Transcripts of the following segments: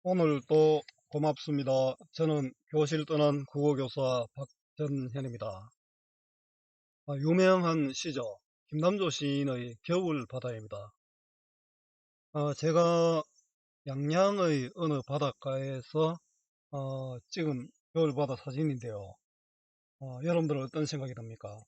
오늘 또 고맙습니다. 저는 교실 떠난 국어교사 박전현입니다. 유명한 시죠. 김남조 시인의 겨울 바다입니다. 제가 양양의 어느 바닷가에서 찍은 겨울 바다 사진인데요. 여러분들은 어떤 생각이 듭니까?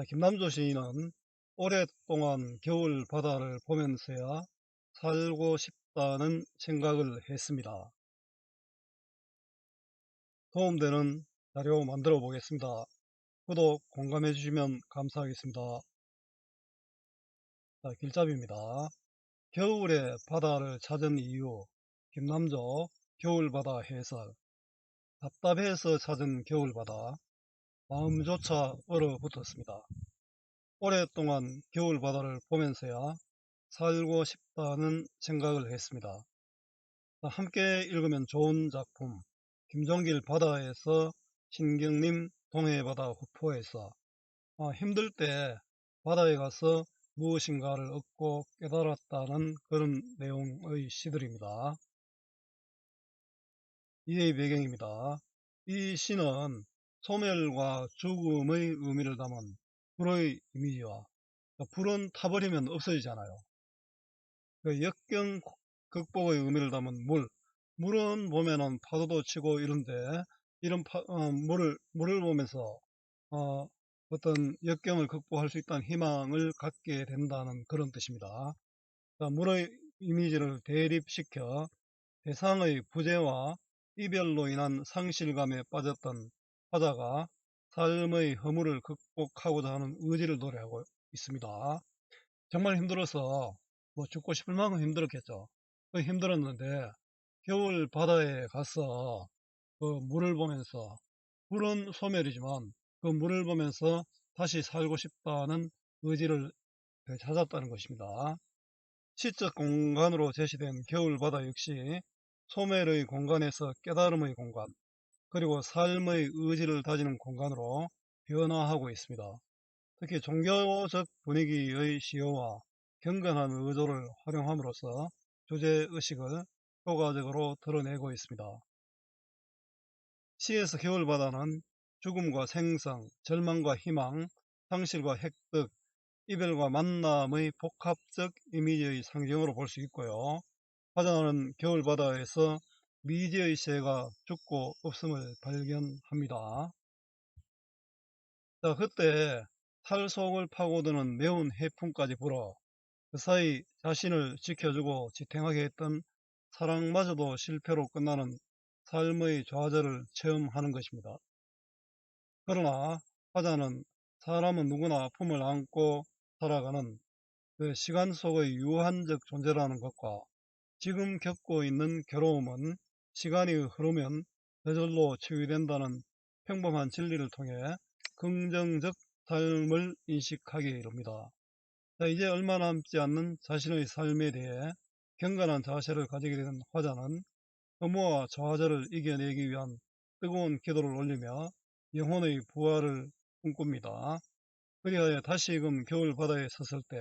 김남조 시인은 오랫동안 겨울 바다를 보면서야 살고 싶다는 생각을 했습니다. 도움되는 자료 만들어 보겠습니다. 구독, 공감해 주시면 감사하겠습니다. 자, 길잡이입니다. 겨울에 바다를 찾은 이유, 김남조, 겨울바다 해설, 답답해서 찾은 겨울바다, 마음조차 얼어붙었습니다. 오랫동안 겨울바다를 보면서야 살고 싶다는 생각을 했습니다. 자, 함께 읽으면 좋은 작품, 김종길 바다에서, 신경림 동해바다 후포에서. 힘들 때 바다에 가서 무엇인가를 얻고 깨달았다는 그런 내용의 시들입니다. 이의 배경입니다. 이 시는 소멸과 죽음의 의미를 담은 불의 이미지와, 불은 타버리면 없어지잖아요. 그 역경 극복의 의미를 담은 물은 보면은 파도도 치고 이런데, 이런 물을 보면서 어, 어떤 역경을 극복할 수 있다는 희망을 갖게 된다는 그런 뜻입니다. 자, 물의 이미지를 대립시켜 대상의 부재와 이별로 인한 상실감에 빠졌던 화자가 삶의 허물을 극복하고자 하는 의지를 노래하고 있습니다. 정말 힘들어서 죽고 싶을 만큼 힘들었겠죠. 힘들었는데 겨울 바다에 가서 그 물을 보면서, 물은 소멸이지만 그 물을 보면서 다시 살고 싶다는 의지를 찾았다는 것입니다. 시적 공간으로 제시된 겨울바다 역시 소멸의 공간에서 깨달음의 공간, 그리고 삶의 의지를 다지는 공간으로 변화하고 있습니다. 특히 종교적 분위기의 시어와 경건한 의도를 활용함으로써 주제의식을 효과적으로 드러내고 있습니다. 시에서 겨울바다는 죽음과 생성, 절망과 희망, 상실과 획득, 이별과 만남의 복합적 이미지의 상징으로 볼 수 있고요. 화자는 겨울바다에서 미지의 새가 죽고 없음을 발견합니다. 자, 그때 탈 속을 파고드는 매운 해풍까지 불어 그 사이 자신을 지켜주고 지탱하게 했던 사랑마저도 실패로 끝나는 삶의 좌절을 체험하는 것입니다. 그러나 화자는 사람은 누구나 아픔을 안고 살아가는 그 시간 속의 유한적 존재라는 것과 지금 겪고 있는 괴로움은 시간이 흐르면 저절로 치유된다는 평범한 진리를 통해 긍정적 삶을 인식하게 이릅니다. 자, 이제 얼마 남지 않는 자신의 삶에 대해 경건한 자세를 가지게 된 화자는 허무와 좌절을 이겨내기 위한 뜨거운 기도를 올리며 영혼의 부활을 꿈꿉니다. 그리하여 다시금 겨울 바다에 섰을 때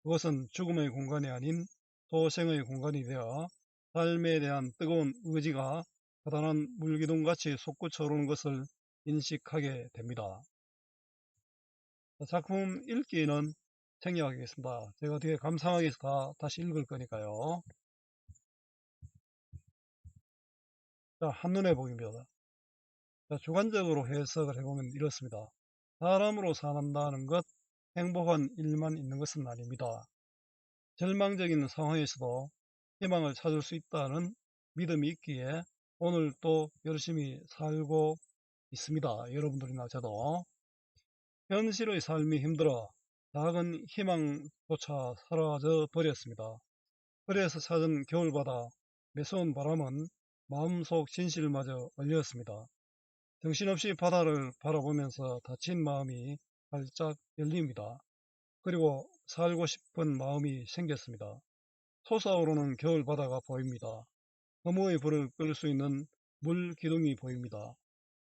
그것은 죽음의 공간이 아닌 소생의 공간이 되어 삶에 대한 뜨거운 의지가 바다난 물기둥같이 솟구쳐 오르는 것을 인식하게 됩니다. 작품 읽기는 생략하겠습니다. 제가 뒤에 감상하기에서 다시 읽을 거니까요. 자, 한눈에 보기입니다. 자, 주관적으로 해석을 해보면 이렇습니다. 사람으로 산다는 것, 행복한 일만 있는 것은 아닙니다. 절망적인 상황에서도 희망을 찾을 수 있다는 믿음이 있기에 오늘 또 열심히 살고 있습니다. 여러분들이나 저도. 현실의 삶이 힘들어 작은 희망조차 사라져 버렸습니다. 그래서 찾은 겨울바다, 매서운 바람은 마음속 진실마저 얼렸습니다. 정신없이 바다를 바라보면서 다친 마음이 활짝 열립니다. 그리고 살고 싶은 마음이 생겼습니다. 솟아오르는 겨울바다가 보입니다. 허무의 불을 끌 수 있는 물 기둥이 보입니다.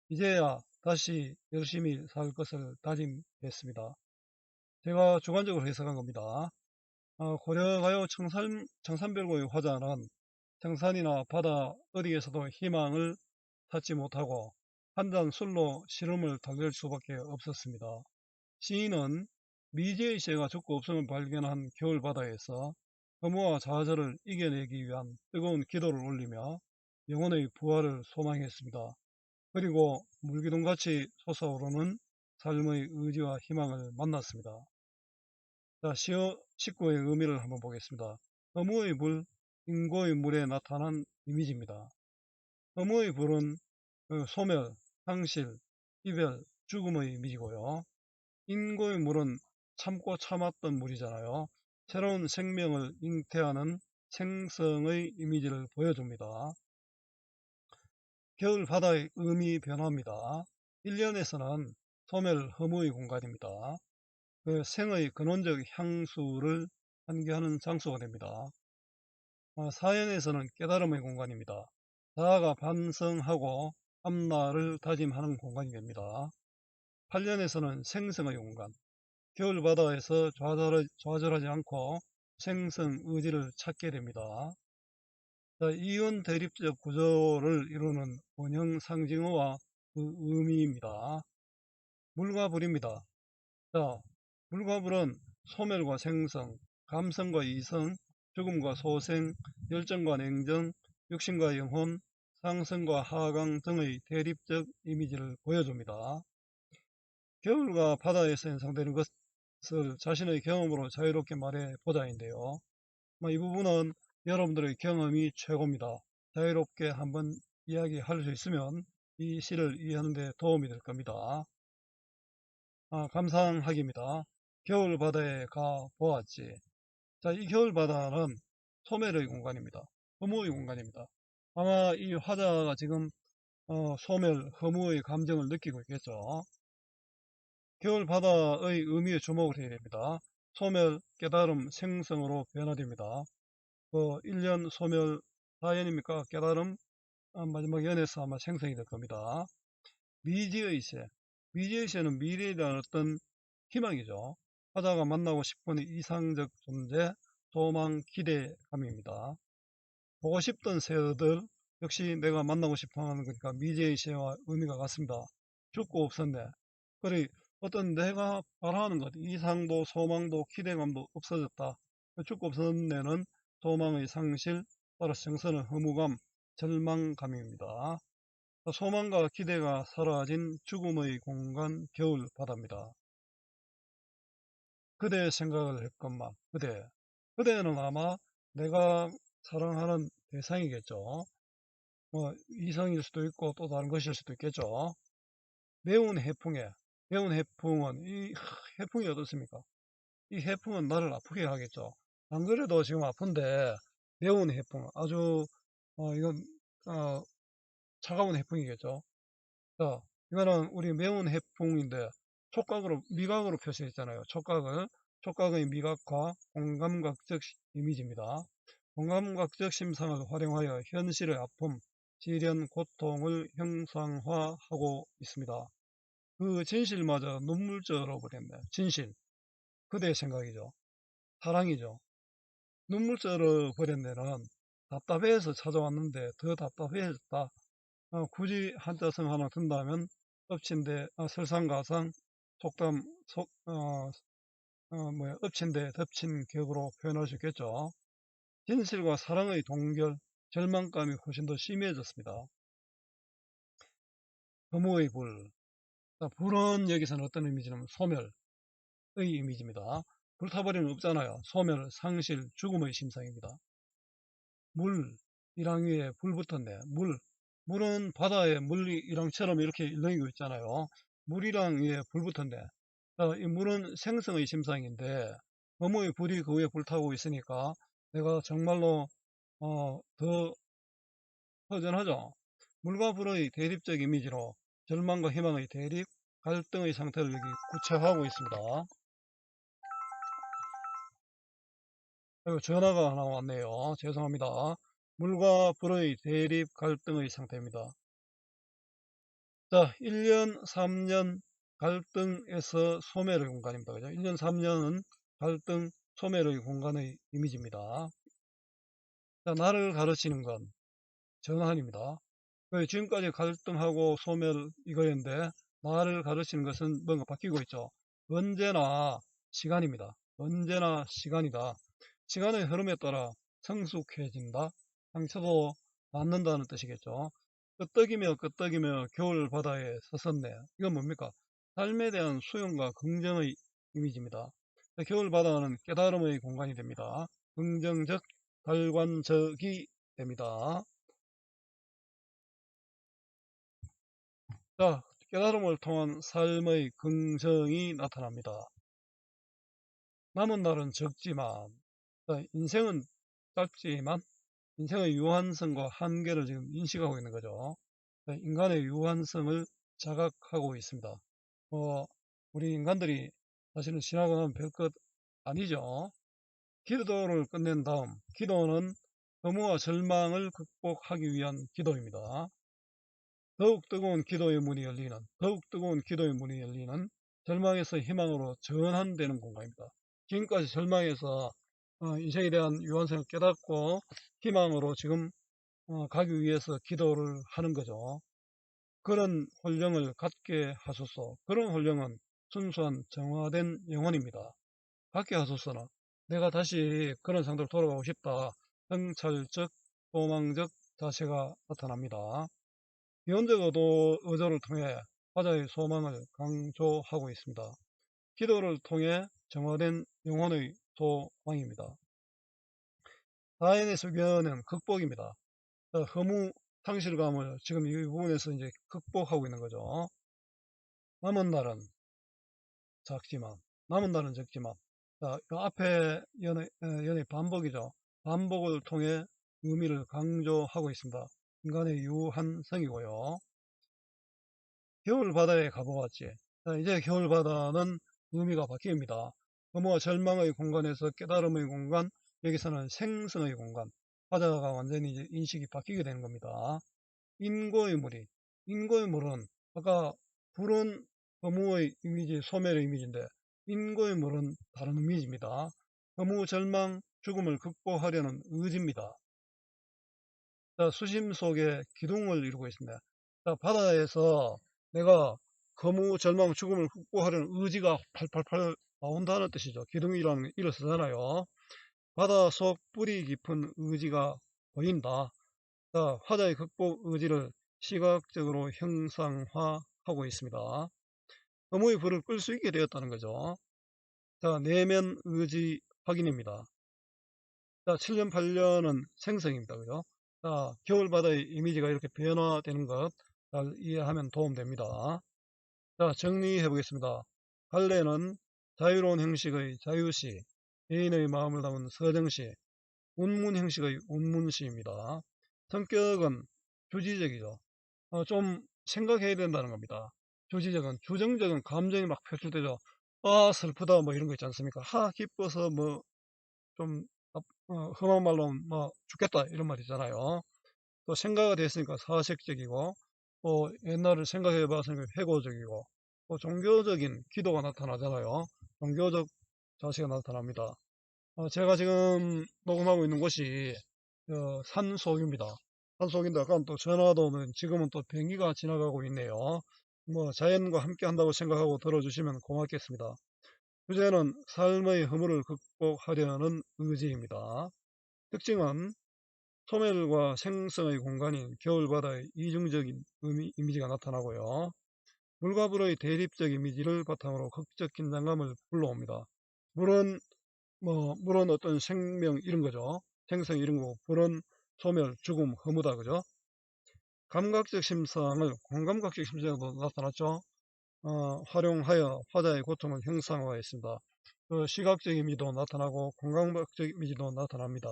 이제야 다시 열심히 살 것을 다짐했습니다. 제가 주관적으로 해석한 겁니다. 고려가요 청산별고의 화자는 정산이나 바다 어디에서도 희망을 찾지 못하고 한 잔 술로 시름을 달랠 수밖에 없었습니다. 시인은 미지의 새가 죽고 없음을 발견한 겨울 바다에서 허무와 좌절을 이겨내기 위한 뜨거운 기도를 올리며 영혼의 부활을 소망했습니다. 그리고 물기둥같이 솟아오르는 삶의 의지와 희망을 만났습니다. 자, 시어 19의 의미를 한번 보겠습니다. 허무의 불, 인고의 물에 나타난 이미지입니다. 허무의 불은 소멸, 상실, 이별, 죽음의 이미지고요. 인고의 물은 참고 참았던 물이잖아요. 새로운 생명을 잉태하는 생성의 이미지를 보여줍니다. 겨울 바다의 음이 변합니다. 1년에서는 소멸, 허무의 공간입니다. 그 생의 근원적 향수를 환기하는 장소가 됩니다. 사연에서는 깨달음의 공간입니다. 자아가 반성하고 앞날을 다짐하는 공간이 됩니다. 8년에서는 생성의 공간, 겨울 바다에서 좌절하지 않고 생성 의지를 찾게 됩니다. 자, 이윤 대립적 구조를 이루는 원형 상징어와 그 의미입니다. 물과 불입니다. 자, 물과 불은 소멸과 생성, 감성과 이성, 죽음과 소생, 열정과 냉정, 육신과 영혼, 상승과 하강 등의 대립적 이미지를 보여줍니다. 겨울과 바다에서 연상되는 것을 자신의 경험으로 자유롭게 말해 보자인데요. 이 부분은 여러분들의 경험이 최고입니다. 자유롭게 한번 이야기할 수 있으면 이 시를 이해하는 데 도움이 될 겁니다. 감상하기입니다. 겨울 바다에 가 보았지. 자, 이 겨울 바다는 소멸의 공간입니다. 허무의 공간입니다. 아마 이 화자가 지금 소멸, 허무의 감정을 느끼고 있겠죠. 겨울 바다의 의미에 주목을 해야 됩니다. 소멸, 깨달음, 생성으로 변화됩니다. 1년 소멸, 4년입니까? 깨달음, 마지막 연에서 아마 생성이 될 겁니다. 미지의 새. 미지의 새는 미래에 대한 어떤 희망이죠. 화자가 만나고 싶은 이상적 존재, 소망, 기대감입니다. 보고 싶던 새들 역시 내가 만나고 싶어 하는 거니까 미지의 새와 의미가 같습니다. 죽고 없었네. 그래, 어떤 내가 바라는 것, 이상도 소망도 기대감도 없어졌다. 죽고 없었네는 소망의 상실, 따라서 정서는 허무감, 절망감입니다. 소망과 기대가 사라진 죽음의 공간 겨울 바다입니다. 그대의 생각을 했건만 그대는 아마 내가 사랑하는 대상이겠죠. 이성일 수도 있고 또 다른 것일 수도 있겠죠. 매운 해풍은 이 해풍이 어떻습니까? 이 해풍은 나를 아프게 하겠죠. 안 그래도 지금 아픈데 매운 해풍 아주 이건 차가운 해풍이겠죠. 자, 이거는 우리 매운 해풍인데 미각으로 표시했잖아요. 촉각의 미각과 공감각적 이미지입니다. 공감각적 심상을 활용하여 현실의 아픔, 시련, 고통을 형상화하고 있습니다. 그 진실마저 눈물져러 버렸네. 진실. 그대의 생각이죠. 사랑이죠. 눈물져러 버린 데는 답답해서 찾아왔는데 더 답답해졌다. 굳이 한자성 하나 든다면 엎친데 설상가상 속담 엎친데 덮친 격으로 표현할 수 있겠죠. 진실과 사랑의 동결, 절망감이 훨씬 더 심해졌습니다. 허무의 불. 불은 여기서는 어떤 이미지냐면 소멸의 이미지입니다. 불타버리면 없잖아요. 소멸, 상실, 죽음의 심상입니다. 물, 이랑 위에 불 붙었네. 물은 바다에 물이랑처럼 이렇게 일렁이고 있잖아요. 물이랑 위에 불 붙었네. 이 물은 생성의 심상인데 너무 불이 그 위에 불타고 있으니까 내가 정말로 더 허전하죠. 물과 불의 대립적 이미지로 절망과 희망의 대립, 갈등의 상태를 여기 구체화하고 있습니다. 그리고 전화가 하나 왔네요. 죄송합니다. 물과 불의 대립, 갈등의 상태입니다. 자, 1년, 3년 갈등에서 소멸의 공간입니다. 그죠? 1년, 3년은 갈등, 소멸의 공간의 이미지입니다. 자, 나를 가르치는 건 정한입니다. 지금까지 갈등하고 소멸 이거였는데 나를 가르치는 것은 뭔가 바뀌고 있죠. 언제나 시간입니다. 언제나 시간이다. 시간의 흐름에 따라 성숙해진다. 상처도 낫는다는 뜻이겠죠. 끄떡이며 겨울 바다에 섰었네. 이건 뭡니까? 삶에 대한 수용과 긍정의 이미지입니다. 겨울 바다는 깨달음의 공간이 됩니다. 긍정적, 달관적이 됩니다. 자, 깨달음을 통한 삶의 긍정이 나타납니다. 남은 날은 적지만, 자, 인생은 짧지만, 인생의 유한성과 한계를 지금 인식하고 있는 거죠. 자, 인간의 유한성을 자각하고 있습니다. 우리 인간들이 사실은 지나고 나면 별것 아니죠. 기도를 끝낸 다음, 기도는 허무와 절망을 극복하기 위한 기도입니다. 더욱 뜨거운 기도의 문이 열리는, 절망에서 희망으로 전환되는 공간입니다. 지금까지 절망에서 인생에 대한 유한성을 깨닫고 희망으로 지금 가기 위해서 기도를 하는 거죠. 그런 훈령을 갖게 하소서. 그런 훈령은 순수한 정화된 영혼입니다. 갖게 하소서는 내가 다시 그런 상태로 돌아가고 싶다. 성찰적, 소망적 자세가 나타납니다. 기원적 의도를 통해 화자의 소망을 강조하고 있습니다. 기도를 통해 정화된 영혼의 소망입니다. 다인의 소견은 극복입니다. 허무 상실감을 지금 이 부분에서 이제 극복하고 있는 거죠. 남은 날은 작지만, 남은 날은 적지만, 자, 그 앞에 연의 반복이죠. 반복을 통해 의미를 강조하고 있습니다. 인간의 유한성이고요. 겨울 바다에 가보았지. 자, 이제 겨울 바다는 의미가 바뀝니다. 허무와 절망의 공간에서 깨달음의 공간, 여기서는 생성의 공간. 화자가 완전히 이제 인식이 바뀌게 되는 겁니다. 인고의 물이, 인고의 물은 아까 불은 허무의 이미지, 소멸의 이미지인데 인고의 물은 다른 이미지입니다. 허무, 절망, 죽음을 극복하려는 의지입니다. 자, 수심 속에 기둥을 이루고 있습니다. 자, 바다에서 내가 거무, 절망, 죽음을 극복하려는 의지가 팔팔팔 나온다는 뜻이죠. 기둥이라는 이를 쓰잖아요. 바다 속 뿌리 깊은 의지가 보인다. 자, 화자의 극복 의지를 시각적으로 형상화하고 있습니다. 거무의 불을 끌 수 있게 되었다는 거죠. 자, 내면 의지 확인입니다. 자, 7년, 8년은 생성입니다. 그죠? 자, 겨울바다의 이미지가 이렇게 변화되는 것 잘 이해하면 도움됩니다. 자, 정리해 보겠습니다. 갈래는 자유로운 형식의 자유시, 개인의 마음을 담은 서정시, 운문 형식의 운문시입니다. 성격은 주지적이죠. 좀 생각해야 된다는 겁니다. 주지적은, 주정적은 감정이 막 표출되죠. 아, 슬프다, 뭐 이런 거 있지 않습니까? 기뻐서 뭐, 좀, 험한 말로 뭐, 죽겠다, 이런 말 있잖아요. 또 생각이 됐으니까 사색적이고, 또 옛날을 생각해 봤으니까 회고적이고, 또 종교적인 기도가 나타나잖아요. 종교적 자세가 나타납니다. 제가 지금 녹음하고 있는 곳이 산속입니다. 산속인데 약간 또 전화도 오면 지금은 또 비행기가 지나가고 있네요. 뭐 자연과 함께 한다고 생각하고 들어주시면 고맙겠습니다. 주제는 삶의 허물을 극복하려는 의지입니다. 특징은 소멸과 생성의 공간인 겨울바다의 이중적인 이미지가 나타나고요. 물과 불의 대립적 이미지를 바탕으로 극적 긴장감을 불러옵니다. 물은 물은 어떤 생명 이런 거죠. 생성 이런 거고 불은 소멸, 죽음, 허무다 그죠. 감각적 심상을 공감각적 심상으로 나타났죠. 활용하여 화자의 고통을 형상화했습니다. 시각적 이미지도 나타나고 공감각적 이미지도 나타납니다.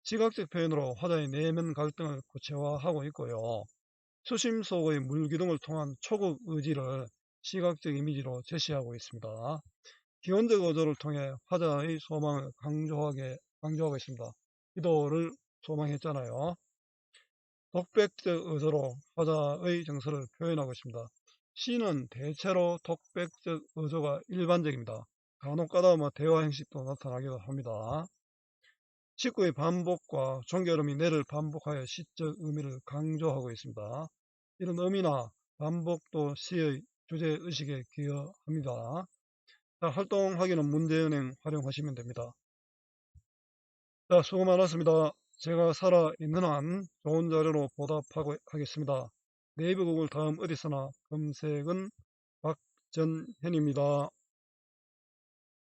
시각적 표현으로 화자의 내면 갈등을 구체화하고 있고요. 수심 속의 물기둥을 통한 초급 의지를 시각적 이미지로 제시하고 있습니다. 기원적 어조를 통해 화자의 소망을 강조하고 있습니다. 기도를 소망했잖아요. 독백적 어조로 화자의 정서를 표현하고 있습니다. 시는 대체로 독백적 어조가 일반적입니다. 간혹가다 대화 형식도 나타나기도 합니다. 식구의 반복과 종결음이 내를 반복하여 시적 의미를 강조하고 있습니다. 이런 의미나 반복도 시의 주제의식에 기여합니다. 자, 활동하기는 문제은행 활용하시면 됩니다. 자, 수고 많았습니다. 제가 살아있는 한 좋은 자료로 보답하겠습니다. 네이버 구글 다음 어디서나 검색은 박전현입니다.